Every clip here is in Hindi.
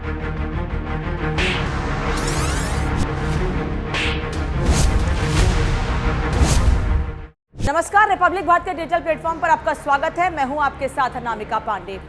नमस्कार, रिपब्लिक भारत के डिजिटल प्लेटफॉर्म पर आपका स्वागत है। मैं हूं आपके साथ अनामिका पांडे।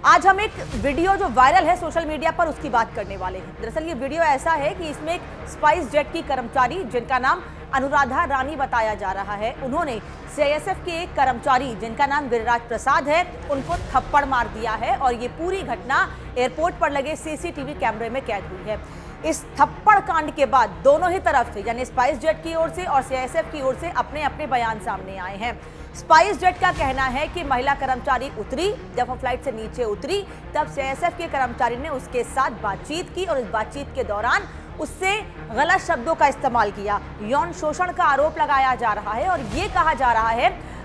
आज हम एक वीडियो जो वायरल है सोशल मीडिया पर उसकी बात करने वाले हैं। दरअसल ये वीडियो ऐसा है कि इसमें एक स्पाइस जेट की कर्मचारी जिनका नाम अनुराधा रानी बताया जा रहा है, उन्होंने सीआईएसएफ के एक कर्मचारी जिनका नाम गिरिराज प्रसाद है उनको थप्पड़ मार दिया है और ये पूरी घटना एयरपोर्ट पर लगे सीसीटीवी कैमरे में कैद हुई है। इस थप्पड़ कांड के बाद दोनों ही तरफ से यानी स्पाइस जेट की ओर से और सीआईएसएफ की ओर से अपने अपने बयान सामने आए हैं। स्पाइस जेट का कहना है कि महिला कर्मचारी उतरी, जब वो फ्लाइट से नीचे उतरी तब सीआईएसएफ के कर्मचारी ने उसके साथ बातचीत की और इस बातचीत के दौरान उससे गलत शब्दों का इस्तेमाल किया। यौन शोषण का आरोप लगाया जा रहा है और ये कहा जा रहा है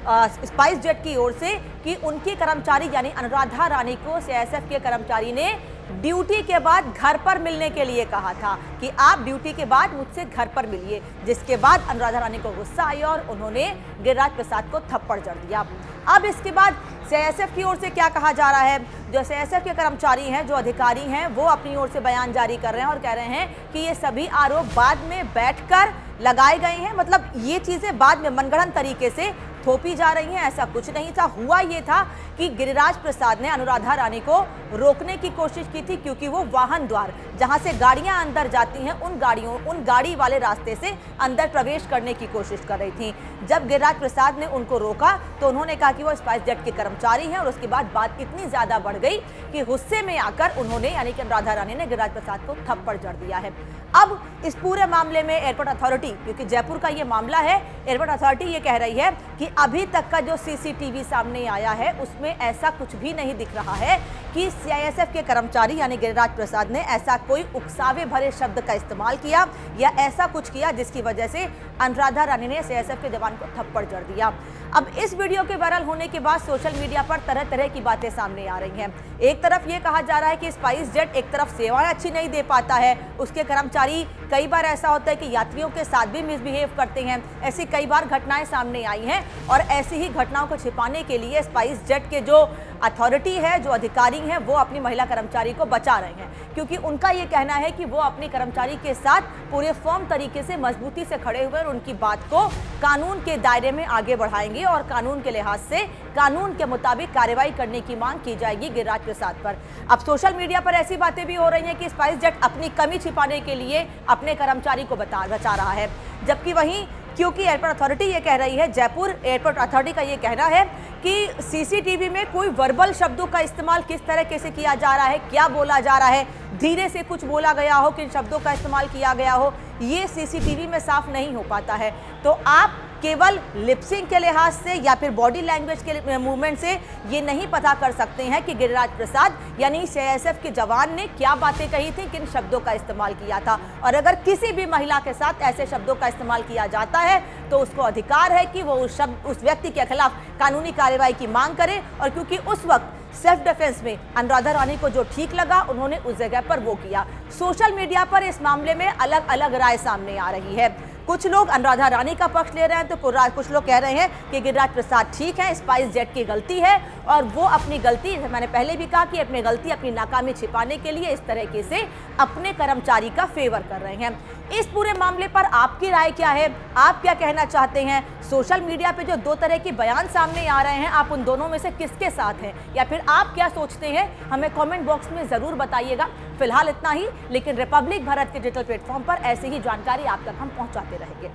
स्पाइस जेट की ओर से कि उनकी कर्मचारी यानी अनुराधा रानी को सीआईएसएफ के कर्मचारी ने ड्यूटी के बाद घर पर मिलने के लिए कहा था कि आप ड्यूटी के बाद मुझसे घर पर मिलिए, जिसके बाद अनुराधा रानी को गुस्सा आई और उन्होंने गिरिराज प्रसाद को थप्पड़ जड़ दिया। अब इसके बाद सीआईएसएफ की ओर से क्या कहा जा रहा है, जो सीआईएसएफ के कर्मचारी हैं, जो अधिकारी हैं, वो अपनी ओर से बयान जारी कर रहे हैं और कह रहे हैं कि ये सभी आरोप बाद में बैठकर लगाए गए हैं, मतलब ये चीजें बाद में मनगढ़ंत तरीके से थोपी जा रही हैं। ऐसा कुछ नहीं था। हुआ ये था कि गिरिराज प्रसाद ने अनुराधा रानी को रोकने की कोशिश की थी क्योंकि वो वाहन द्वार जहां से गाड़ियां अंदर जाती हैं उन गाड़ी वाले रास्ते से अंदर प्रवेश करने की कोशिश कर रही थी। जब गिरिराज प्रसाद ने उनको रोका तो उन्होंने कहा कि वो स्पाइस जेट के कर्मचारी हैं और उसके बाद बात इतनी ज्यादा बढ़ गई कि गुस्से में आकर उन्होंने यानी कि अनुराधा रानी ने गिरिराज प्रसाद को थप्पड़ जड़ दिया है। अब इस पूरे मामले में एयरपोर्ट अथॉरिटी, क्योंकि जयपुर का ये मामला है, एयरपोर्ट अथॉरिटी ये कह रही है कि अभी तक का जो सीसीटीवी सामने आया है उसमें ऐसा कुछ भी नहीं दिख रहा है कि सीआईएसएफ के कर्मचारी यानी गिरिराज प्रसाद ने ऐसा कोई उकसावे भरे शब्द का इस्तेमाल किया या ऐसा कुछ किया जिसकी वजह से अनुराधा रानी ने सीआईएसएफ के जवान को थप्पड़ जड़ दिया। अब इस वीडियो के वायरल होने के बाद सोशल मीडिया पर तरह तरह की बातें सामने आ रही हैं। एक तरफ ये कहा जा रहा है कि स्पाइस जेट एक तरफ सेवाएं अच्छी नहीं दे पाता है, उसके कर्मचारी कई बार ऐसा होता है कि यात्रियों के साथ भी मिसबिहेव करते हैं। ऐसी कई बार घटनाएं सामने आई हैं और ऐसी ही घटनाओं को छिपाने के लिए स्पाइस जेट के जो अथॉरिटी है, जो अधिकारी हैं, वो अपनी महिला कर्मचारी को बचा रहे हैं क्योंकि उनका ये कहना है कि वो अपनी कर्मचारी के साथ पूरे फर्म तरीके से मजबूती से खड़े हुए और उनकी बात को कानून के दायरे में आगे बढ़ाएंगे और कानून के लिहाज से कानून के मुताबिक कार्रवाई करने की मांग की जाएगी गिरिराज प्रसाद पर। अब सोशल मीडिया पर ऐसी बातें भी हो रही हैं कि स्पाइस जेट अपनी कमी छिपाने के लिए अपने कर्मचारी को बचा रहा है, जबकि वहीं क्योंकि एयरपोर्ट अथॉरिटी ये कह रही है, जयपुर एयरपोर्ट अथॉरिटी का ये कहना है कि सीसीटीवी में कोई वर्बल शब्दों का इस्तेमाल किस तरह से किया जा रहा है, क्या बोला जा रहा है, धीरे से कुछ बोला गया हो, किन शब्दों का इस्तेमाल किया गया हो, ये सीसीटीवी में साफ नहीं हो पाता है। तो आप केवल लिपसिंग के लिहाज से या फिर बॉडी लैंग्वेज के मूवमेंट से ये नहीं पता कर सकते हैं कि गिरिराज प्रसाद यानी सीआईएसएफ के जवान ने क्या बातें कही थी, किन शब्दों का इस्तेमाल किया था। और अगर किसी भी महिला के साथ ऐसे शब्दों का इस्तेमाल किया जाता है तो उसको अधिकार है कि वो उस व्यक्ति के खिलाफ कानूनी कार्रवाई की मांग करे। और क्योंकि उस वक्त सेल्फ डिफेंस में अनुराधा रानी को जो ठीक लगा उन्होंने उस जगह पर वो किया। सोशल मीडिया पर इस मामले में अलग अलग राय सामने आ रही है। कुछ लोग अनुराधा रानी का पक्ष ले रहे हैं तो कुछ लोग कह रहे हैं कि गिरिराज प्रसाद ठीक है, स्पाइस जेट की गलती है और वो अपनी गलती, मैंने पहले भी कहा कि अपनी गलती, अपनी नाकामी छिपाने के लिए इस तरीके से अपने कर्मचारी का फेवर कर रहे हैं। इस पूरे मामले पर आपकी राय क्या है, आप क्या कहना चाहते हैं? सोशल मीडिया पे जो दो तरह के बयान सामने आ रहे हैं, आप उन दोनों में से किसके साथ हैं या फिर आप क्या सोचते हैं, हमें कमेंट बॉक्स में जरूर बताइएगा। फिलहाल इतना ही, लेकिन रिपब्लिक भारत के डिजिटल प्लेटफॉर्म पर ऐसी ही जानकारी आप तक हम पहुंचाते रहेंगे।